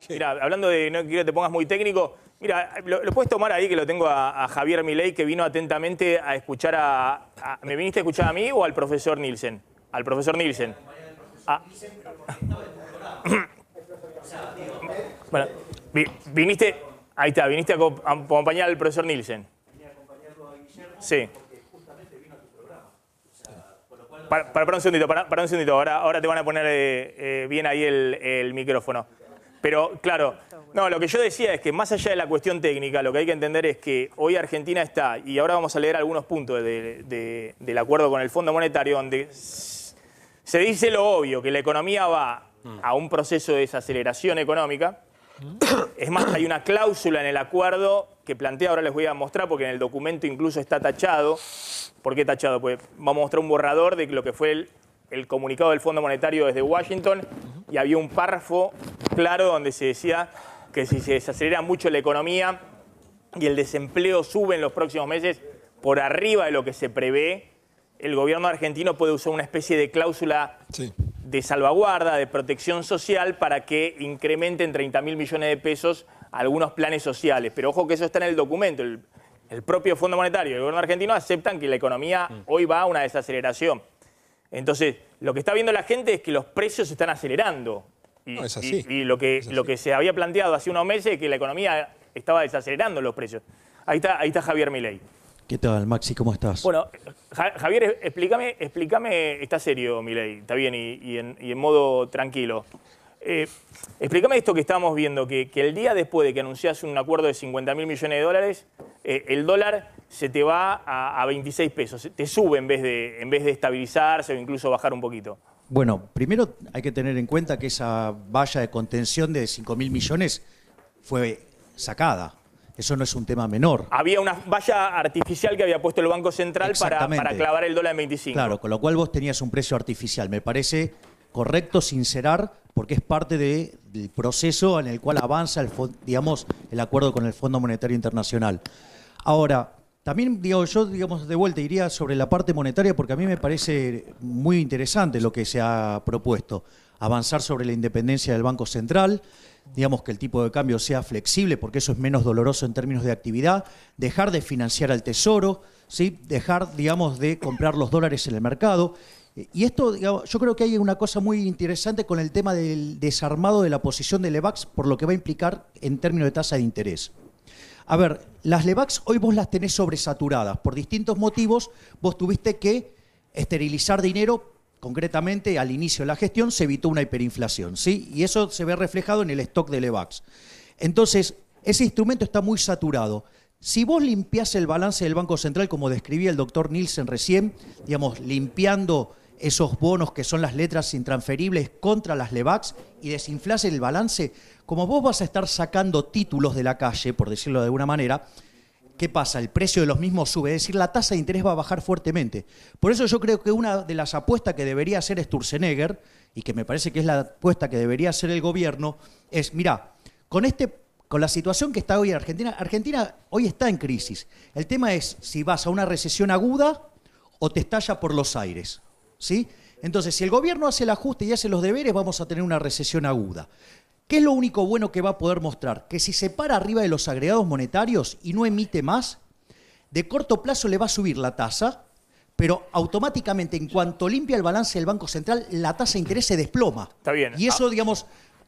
Mira, hablando de, no quiero que te pongas muy técnico, mira, lo puedes tomar ahí, que lo tengo a Javier Milei, que vino atentamente a escuchar ¿me viniste a escuchar a mí o al profesor Nielsen? Al profesor Nielsen. Ah. Bueno, viniste, ahí está, viniste a acompañar al profesor Nielsen. Sí. Para un segundito, para un segundito. Ahora te van a poner bien ahí el micrófono. Pero, claro, no, lo que yo decía es que más allá de la cuestión técnica, lo que hay que entender es que hoy Argentina está, y ahora vamos a leer algunos puntos del acuerdo con el Fondo Monetario, donde se dice lo obvio, que la economía va a un proceso de desaceleración económica. Es más, hay una cláusula en el acuerdo que plantea, ahora les voy a mostrar, porque en el documento incluso está tachado. ¿Por qué tachado? Pues vamos a mostrar un borrador de lo que fue el comunicado del Fondo Monetario desde Washington, y había un párrafo claro donde se decía que si se desacelera mucho la economía y el desempleo sube en los próximos meses por arriba de lo que se prevé, el gobierno argentino puede usar una especie de cláusula de salvaguarda, de protección social, para que incremente en 30.000 millones de pesos algunos planes sociales. Pero ojo que eso está en el documento. El propio Fondo Monetario y el gobierno argentino aceptan que la economía hoy va a una desaceleración. Entonces, lo que está viendo la gente es que los precios se están acelerando. No, es así. Y lo que se había planteado hace unos meses es que la economía estaba desacelerando los precios. Ahí está Javier Milei. ¿Qué tal, Maxi? ¿Cómo estás? Bueno, Javier, explícame, está serio Milei, está bien, y en modo tranquilo. Explícame esto que estamos viendo, que el día después de que anunciás un acuerdo de 50.000 millones de dólares, el dólar se te va a 26 pesos, te sube en vez de estabilizarse o incluso bajar un poquito. Bueno, primero hay que tener en cuenta que esa valla de contención de 5.000 millones fue sacada. Eso no es un tema menor. Había una valla artificial que había puesto el Banco Central para clavar el dólar en 25. Claro, con lo cual vos tenías un precio artificial. Me parece correcto sincerar, porque es parte del proceso en el cual avanza el acuerdo con el Fondo Monetario Internacional. Ahora, también yo de vuelta iría sobre la parte monetaria, porque a mí me parece muy interesante lo que se ha propuesto. Avanzar sobre la independencia del Banco Central, que el tipo de cambio sea flexible, porque eso es menos doloroso en términos de actividad, dejar de financiar al Tesoro, ¿sí? Dejar, de comprar los dólares en el mercado. Y esto, yo creo que hay una cosa muy interesante con el tema del desarmado de la posición de Lebacs, por lo que va a implicar en términos de tasa de interés. A ver, las Lebacs hoy vos las tenés sobresaturadas. Por distintos motivos, vos tuviste que esterilizar dinero. Concretamente, al inicio de la gestión se evitó una hiperinflación, ¿sí? Y eso se ve reflejado en el stock de Lebacs. Entonces, ese instrumento está muy saturado. Si vos limpiás el balance del Banco Central, como describía el doctor Nielsen recién, limpiando esos bonos que son las letras intransferibles contra las Lebacs y desinflás el balance, como vos vas a estar sacando títulos de la calle, por decirlo de alguna manera, ¿qué pasa? El precio de los mismos sube, es decir, la tasa de interés va a bajar fuertemente. Por eso yo creo que una de las apuestas que debería hacer Sturzenegger, y que me parece que es la apuesta que debería hacer el gobierno, es, mirá, con la situación que está hoy en Argentina hoy está en crisis. El tema es si vas a una recesión aguda o te estalla por los aires, ¿sí? Entonces, si el gobierno hace el ajuste y hace los deberes, vamos a tener una recesión aguda. ¿Qué es lo único bueno que va a poder mostrar? Que si se para arriba de los agregados monetarios y no emite más, de corto plazo le va a subir la tasa, pero automáticamente, en cuanto limpia el balance del Banco Central, la tasa de interés se desploma. Está bien. Y eso,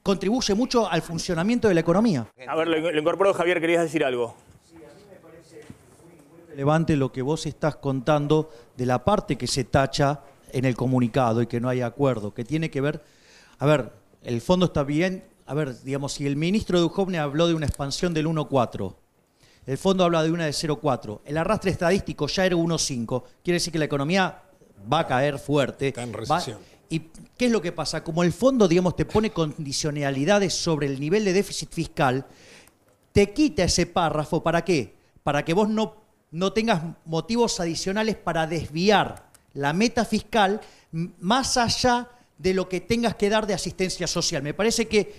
contribuye mucho al funcionamiento de la economía. A ver, lo incorporó Javier, querías decir algo. Sí, a mí me parece muy relevante lo que vos estás contando de la parte que se tacha en el comunicado y que no hay acuerdo, que tiene que ver, a ver, el fondo está bien. A ver, si el ministro Duhovne habló de una expansión del 1,4, el fondo habla de una de 0,4, el arrastre estadístico ya era 1,5, quiere decir que la economía va a caer fuerte. Está en recesión. ¿Y qué es lo que pasa? Como el fondo, te pone condicionalidades sobre el nivel de déficit fiscal, te quita ese párrafo, ¿para qué? Para que vos no tengas motivos adicionales para desviar la meta fiscal más allá de lo que tengas que dar de asistencia social. Me parece que,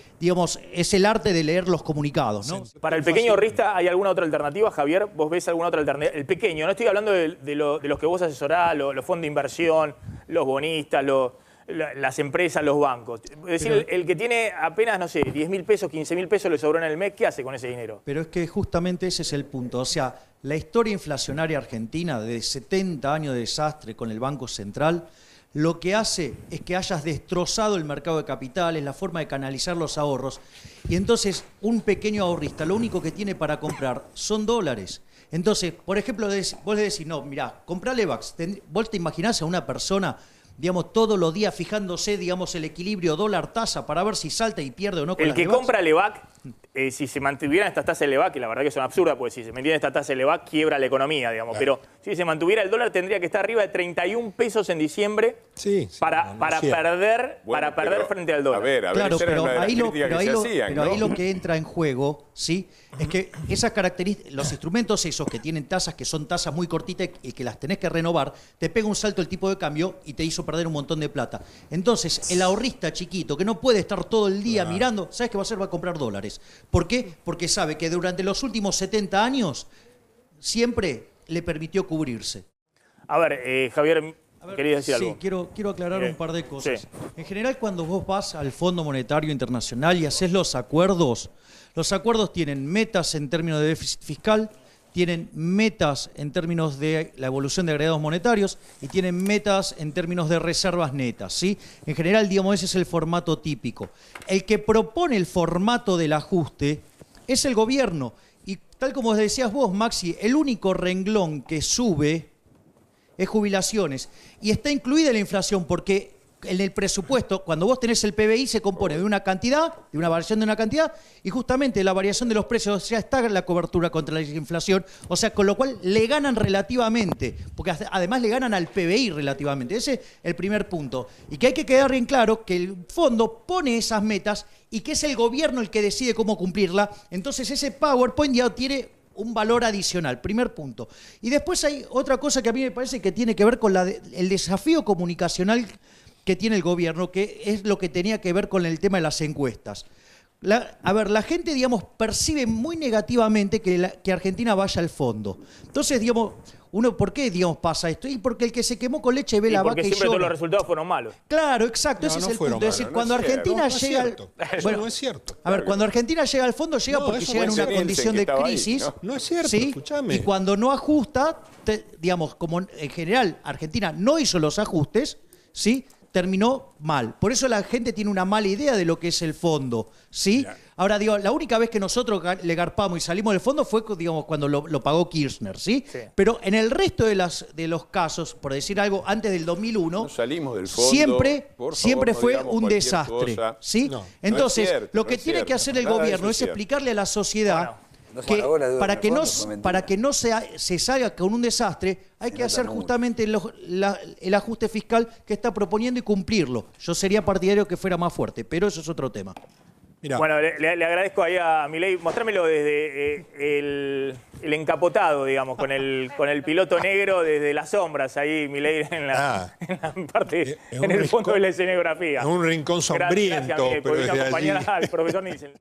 es el arte de leer los comunicados, ¿no? Para el pequeño ahorrista, ¿hay alguna otra alternativa, Javier? ¿Vos ves alguna otra alternativa? El pequeño, no estoy hablando de los que vos asesorás, los fondos de inversión, los bonistas, las empresas, los bancos. Es decir, el que tiene apenas, no sé, 10.000 pesos, 15.000 pesos le sobró en el mes, ¿qué hace con ese dinero? Pero es que justamente ese es el punto. O sea, la historia inflacionaria argentina de 70 años de desastre con el Banco Central, lo que hace es que hayas destrozado el mercado de capitales, la forma de canalizar los ahorros. Y entonces un pequeño ahorrista lo único que tiene para comprar son dólares. Entonces, por ejemplo, vos le decís, no, mirá, comprale Levax. Vos te imaginás a una persona, digamos, todos los días fijándose, digamos, el equilibrio dólar-tasa para ver si salta y pierde o no con El las que Levax. compra Levac, si se mantuvieran estas tasas de Levac, que la verdad que son absurdas, porque si se mantiene esta tasa de Levac, quiebra la economía, digamos. Claro. Pero si se mantuviera el dólar, tendría que estar arriba de 31 pesos en diciembre para perder frente al dólar. A ver, claro, pero ahí lo que entra en juego, ¿sí? Es que esas características, los instrumentos esos que tienen tasas, que son tasas muy cortitas y que las tenés que renovar, te pega un salto el tipo de cambio y te hizo perder un montón de plata. Entonces, el ahorrista chiquito, que no puede estar todo el día mirando, ¿sabes qué va a hacer? Va a comprar dólares. ¿Por qué? Porque sabe que durante los últimos 70 años siempre le permitió cubrirse. A ver, Javier, ¿querías decir algo? Sí, quiero aclarar un par de cosas. Sí. En general, cuando vos vas al Fondo Monetario Internacional y haces los acuerdos tienen metas en términos de déficit fiscal, tienen metas en términos de la evolución de agregados monetarios y tienen metas en términos de reservas netas, ¿sí? En general, digamos, ese es el formato típico. El que propone el formato del ajuste es el gobierno. Y tal como decías vos, Maxi, el único renglón que sube es jubilaciones. Y está incluida la inflación porque en el presupuesto, cuando vos tenés el PBI, se compone de una cantidad, de una variación de una cantidad, y justamente la variación de los precios, o sea, está en la cobertura contra la inflación, o sea, con lo cual le ganan relativamente, porque además le ganan al PBI relativamente. Ese es el primer punto. Y que hay que quedar bien claro que el fondo pone esas metas y que es el gobierno el que decide cómo cumplirla. Entonces ese PowerPoint ya tiene un valor adicional, primer punto. Y después hay otra cosa que a mí me parece que tiene que ver con el desafío comunicacional que tiene el gobierno, que es lo que tenía que ver con el tema de las encuestas. La gente, digamos, percibe muy negativamente que Argentina vaya al fondo. Entonces, digamos, ¿por qué, digamos, pasa esto? Y porque el que se quemó con leche ve la vaca y llora. Porque siempre todos los resultados fueron malos. Claro, exacto, ese es el punto. Es decir, cuando Argentina llega... Bueno, no es cierto. A ver, cuando Argentina llega al fondo, llega porque llega en una condición de crisis. No es cierto, ¿sí? escúchame. Y cuando no ajusta, digamos, como en general Argentina no hizo los ajustes, ¿sí?, terminó mal. Por eso la gente tiene una mala idea de lo que es el fondo, ¿sí? Mira. Ahora, digo, la única vez que nosotros le garpamos y salimos del fondo fue, digamos, cuando lo pagó Kirchner, ¿sí? Pero en el resto de los casos, por decir algo, antes del 2001, no salimos del fondo, siempre fue no un desastre, ¿sí? No, entonces, no es cierto, lo que tiene que hacer el gobierno es explicarle a la sociedad que para que no se salga con un desastre, hay que hacer justamente el ajuste fiscal que está proponiendo y cumplirlo. Yo sería partidario que fuera más fuerte, pero eso es otro tema. Mirá. Bueno, le agradezco ahí a Milei. Mostrármelo desde el encapotado, digamos, con el piloto negro desde las sombras, ahí Milei en la parte, en el fondo de la escenografía. En un rincón sombríento. Gracias, Milei, por acompañar al profesor Nielsen.